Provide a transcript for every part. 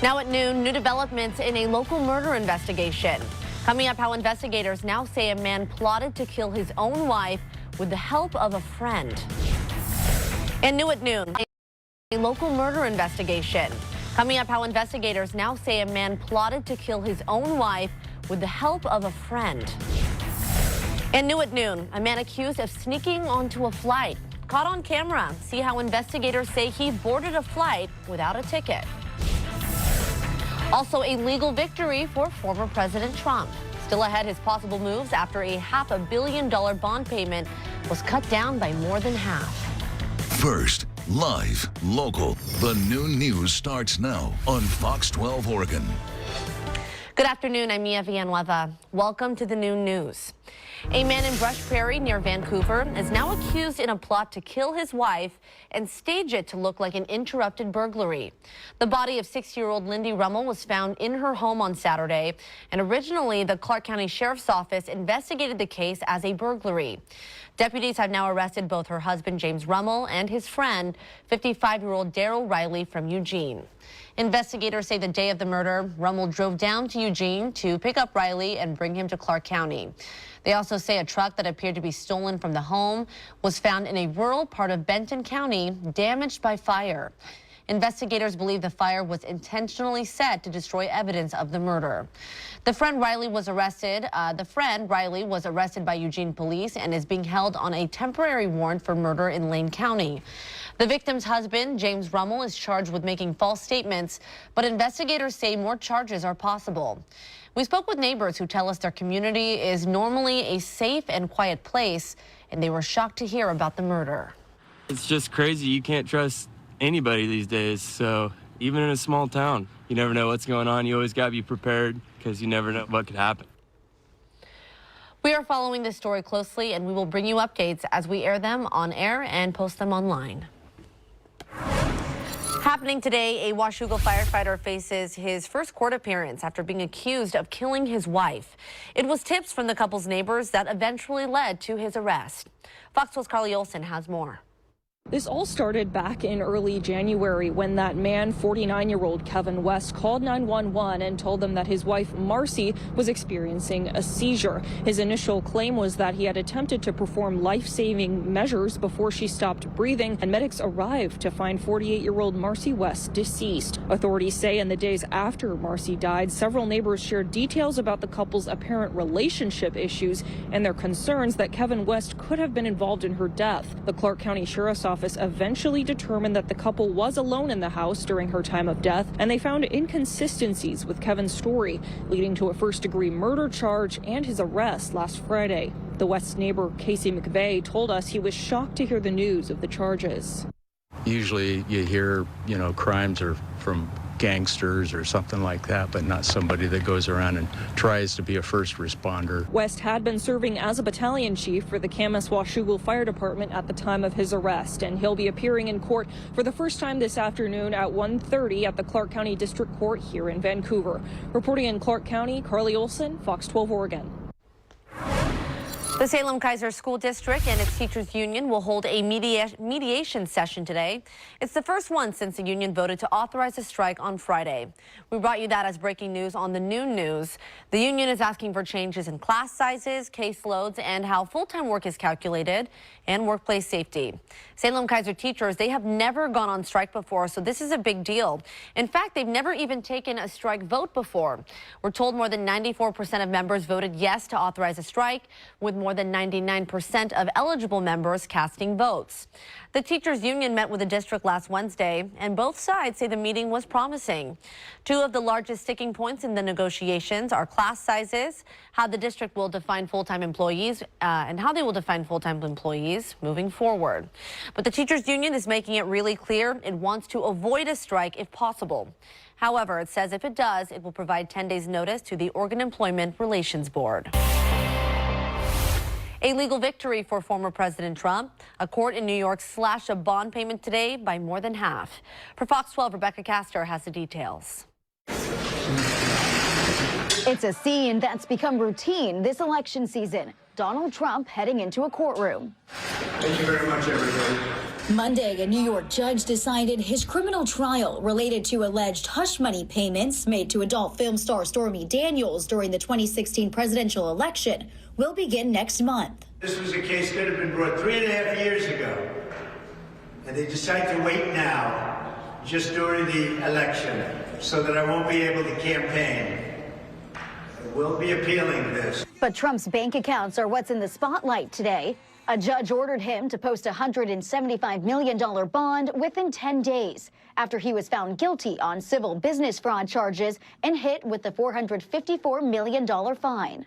Now at noon, new developments in a local murder investigation. Coming up, how investigators now say a man plotted to kill his own wife with the help of a friend. And new at noon, a local murder investigation. Coming up, how investigators now say a man plotted to kill his own wife with the help of a friend. And new at noon, a man accused of sneaking onto a flight. Caught on camera. See how investigators say he boarded a flight without a ticket. Also, a legal victory for former President Trump. Still ahead, his possible moves after a $500 million bond payment was cut down by more than half. First, live, local. The noon news starts now on Fox 12 Oregon. Good afternoon, I'm Mia Villanueva. Welcome to the noon news. A man in Brush Prairie near Vancouver is now accused in a plot to kill his wife and stage it to look like an interrupted burglary. The body of 6-year-old Lindy Rummel was found in her home on Saturday, and originally the Clark County Sheriff's Office investigated the case as a burglary. Deputies have now arrested both her husband, James Rummel, and his friend, 55-year-old Daryl Riley from Eugene. Investigators say the day of the murder, Rummel drove down to Eugene to pick up Riley and bring him to Clark County. They also say a truck that appeared to be stolen from the home was found in a rural part of Benton County, damaged by fire. Investigators believe the fire was intentionally set to destroy evidence of the murder. The friend Riley was arrested by Eugene police and is being held on a temporary warrant for murder in Lane County. The victim's husband, James Rummel, is charged with making false statements, but investigators say more charges are possible. We spoke with neighbors who tell us their community is normally a safe and quiet place, and they were shocked to hear about the murder. It's just crazy. You can't trust anybody these days, so even in a small town, you never know what's going on. You always got to be prepared because you never know what could happen. We are following this story closely, and we will bring you updates as we air them on air and post them online. Happening today, a Washougal firefighter faces his first court appearance after being accused of killing his wife. It was tips from the couple's neighbors that eventually led to his arrest. Fox 12's Carly Olsen has more. This all started back in early January when that man, 49-year-old Kevin West, called 911 and told them that his wife, Marcy, was experiencing a seizure. His initial claim was that he had attempted to perform life-saving measures before she stopped breathing, and medics arrived to find 48-year-old Marcy West deceased. Authorities say in the days after Marcy died, several neighbors shared details about the couple's apparent relationship issues and their concerns that Kevin West could have been involved in her death. The Clark County Sheriff's Office eventually determined that the couple was alone in the house during her time of death, and they found inconsistencies with Kevin's story, leading to a first-degree murder charge and his arrest last Friday. The West neighbor, Casey McVeigh, told us he was shocked to hear the news of the charges. Usually you hear, crimes are from gangsters or something like that, but not somebody that goes around and tries to be a first responder. West had been serving as a battalion chief for the Camas Washougal Fire Department at the time of his arrest, and he'll be appearing in court for the first time this afternoon at 1:30 at the Clark County District Court here in Vancouver. Reporting in Clark County, Carly Olsen, Fox 12 Oregon. The Salem-Keizer School District and its teachers union will hold a mediation session today. It's the first one since the union voted to authorize a strike on Friday. We brought you that as breaking news on the noon news. The union is asking for changes in class sizes, caseloads, and how full-time work is calculated, and workplace safety. Salem-Keizer teachers, they have never gone on strike before, so this is a big deal. In fact, they've never even taken a strike vote before. We're told more than 94% of members voted yes to authorize a strike, with more than 99% of eligible members casting votes. The teachers union met with the district last Wednesday, and both sides say the meeting was promising. Two of the largest sticking points in the negotiations are class sizes, how the district will define full-time employees, and how they will define full-time employees moving forward. But the teachers union is making it really clear it wants to avoid a strike if possible. However, it says if it does, it will provide 10 days notice to the Oregon Employment Relations Board. A legal victory for former President Trump. A court in New York slashed a bond payment today by more than half. For Fox 12, Rebecca Castor has the details. It's a scene that's become routine this election season. Donald Trump heading into a courtroom. Thank you very much, everybody. Monday, a New York judge decided his criminal trial related to alleged hush money payments made to adult film star Stormy Daniels during the 2016 presidential election will begin next month. This was a case that had been brought 3.5 years ago, and they decide to wait now, just during the election, so that I won't be able to campaign. We'll be appealing this. But Trump's bank accounts are what's in the spotlight today. A judge ordered him to post a $175 million bond within 10 days after he was found guilty on civil business fraud charges and hit with the $454 million fine.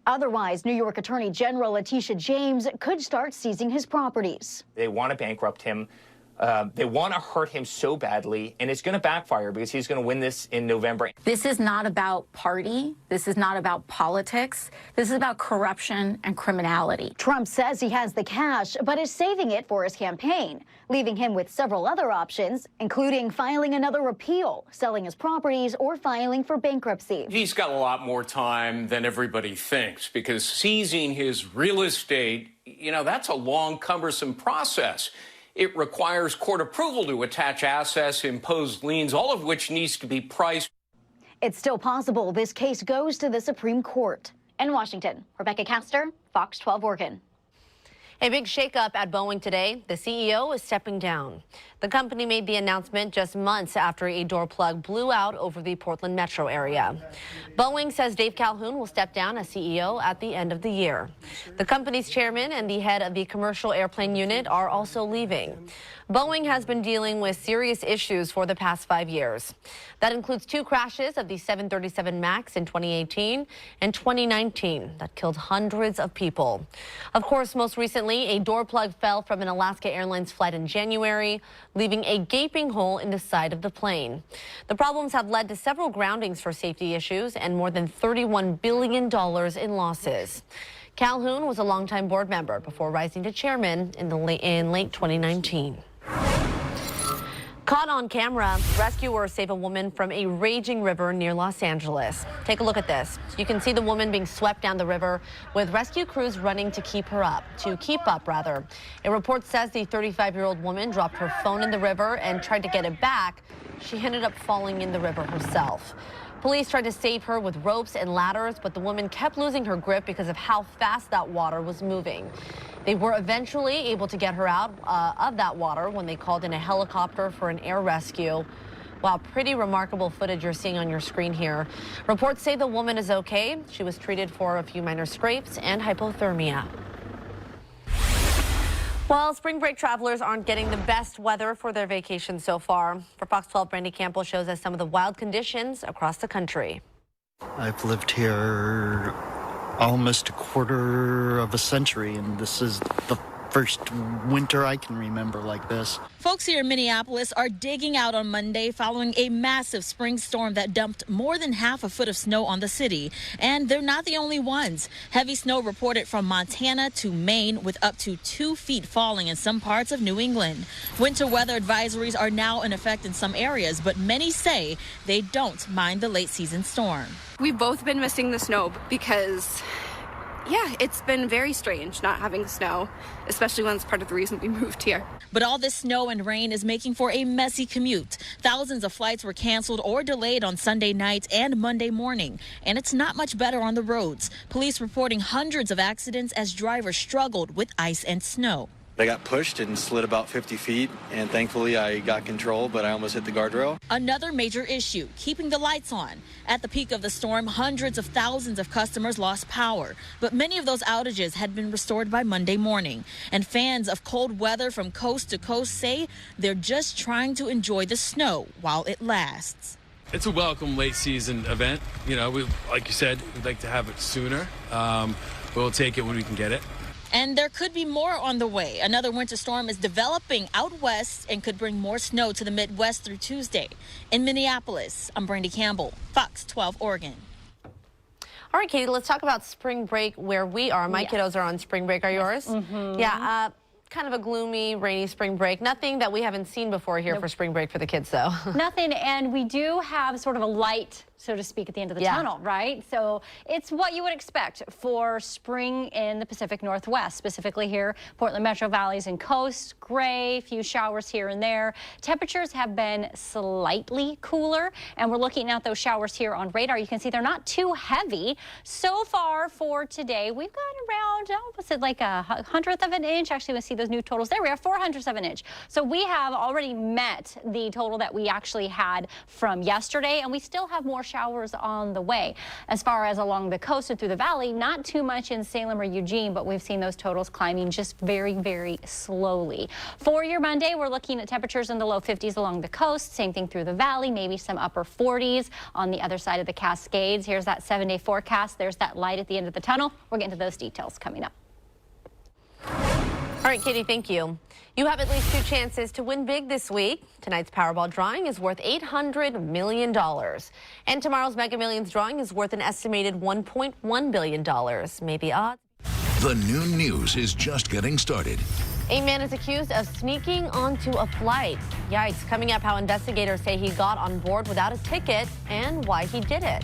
Otherwise, New York Attorney General Letitia James could start seizing his properties. They want to bankrupt him. They want to hurt him so badly, and it's going to backfire because he's going to win this in November. This is not about party. This is not about politics. This is about corruption and criminality. Trump says he has the cash, but is saving it for his campaign, leaving him with several other options, including filing another appeal, selling his properties, or filing for bankruptcy. He's got a lot more time than everybody thinks, because seizing his real estate, that's a long, cumbersome process. It requires court approval to attach assets, impose liens, all of which needs to be priced. It's still possible this case goes to the Supreme Court. In Washington, Rebecca Castor, Fox 12 Oregon. A big shakeup at Boeing today. The CEO is stepping down. The company made the announcement just months after a door plug blew out over the Portland metro area. Boeing says Dave Calhoun will step down as CEO at the end of the year. The company's chairman and the head of the commercial airplane unit are also leaving. Boeing has been dealing with serious issues for the past 5 years. That includes 2 crashes of the 737 MAX in 2018 and 2019 that killed hundreds of people. Of course, most recently, a door plug fell from an Alaska Airlines flight in January, leaving a gaping hole in the side of the plane. The problems have led to several groundings for safety issues and more than $31 billion in losses. Calhoun was a longtime board member before rising to chairman in late 2019. Caught on camera, rescuers save a woman from a raging river near Los Angeles. Take a look at this. You can see the woman being swept down the river with rescue crews running to keep up. A report says the 35-year-old woman dropped her phone in the river and tried to get it back. She ended up falling in the river herself. Police tried to save her with ropes and ladders, but the woman kept losing her grip because of how fast that water was moving. They were eventually able to get her out of that water when they called in a helicopter for an air rescue. Wow, pretty remarkable footage you're seeing on your screen here. Reports say the woman is okay. She was treated for a few minor scrapes and hypothermia. Well, spring break travelers aren't getting the best weather for their vacation so far. For Fox 12, Brandy Campbell shows us some of the wild conditions across the country. I've lived here almost a quarter of a century, and this is the first winter I can remember like this. Folks here in Minneapolis are digging out on Monday following a massive spring storm that dumped more than half a foot of snow on the city. And they're not the only ones. Heavy snow reported from Montana to Maine, with up to 2 feet falling in some parts of New England. Winter weather advisories are now in effect in some areas, but many say they don't mind the late season storm. We've both been missing the snow because it's been very strange not having snow, especially when it's part of the reason we moved here. But all this snow and rain is making for a messy commute. Thousands of flights were canceled or delayed on Sunday night and Monday morning, and it's not much better on the roads. Police reporting hundreds of accidents as drivers struggled with ice and snow. I got pushed and slid about 50 feet, and thankfully I got control, but I almost hit the guardrail. Another major issue, keeping the lights on. At the peak of the storm, hundreds of thousands of customers lost power, but many of those outages had been restored by Monday morning. And fans of cold weather from coast to coast say they're just trying to enjoy the snow while it lasts. It's a welcome late season event. Like you said, we'd like to have it sooner. We'll take it when we can get it. And there could be more on the way. Another winter storm is developing out west and could bring more snow to the Midwest through Tuesday. In Minneapolis, I'm Brandy Campbell, Fox 12 Oregon. All right, Katie, let's talk about spring break where we are. My kiddos are on spring break. Are yours? Mm-hmm. Yeah, kind of a gloomy, rainy spring break. Nothing that we haven't seen before here for spring break for the kids, though. Nothing, and we do have sort of a light so to speak, at the end of the tunnel, right? So it's what you would expect for spring in the Pacific Northwest, specifically here, Portland Metro Valleys and Coast, gray, few showers here and there. Temperatures have been slightly cooler, and we're looking at those showers here on radar. You can see they're not too heavy. So far for today, we've got around, what's it, like a 100th of an inch? Actually, we'll see those new totals. There we are, 400ths of an inch. So we have already met the total that we actually had from yesterday, and we still have more showers on the way. As far as along the coast and through the valley, not too much in Salem or Eugene, but we've seen those totals climbing just very, very slowly. For your Monday, we're looking at temperatures in the low 50s along the coast, same thing through the valley, maybe some upper 40s on the other side of the Cascades. Here's that 7-day forecast. There's that light at the end of the tunnel. We're getting to those details coming up. All right, Katie, thank you. You have at least 2 chances to win big this week. Tonight's Powerball drawing is worth $800 million. And tomorrow's Mega Millions drawing is worth an estimated $1.1 billion. Maybe odds. The noon news is just getting started. A man is accused of sneaking onto a flight. Yikes, coming up how investigators say he got on board without a ticket and why he did it.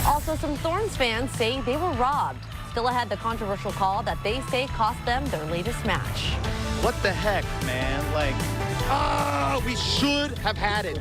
Also, some Thorns fans say they were robbed. Still ahead, the controversial call that they say cost them their latest match. What the heck, man? Like, we should have had it.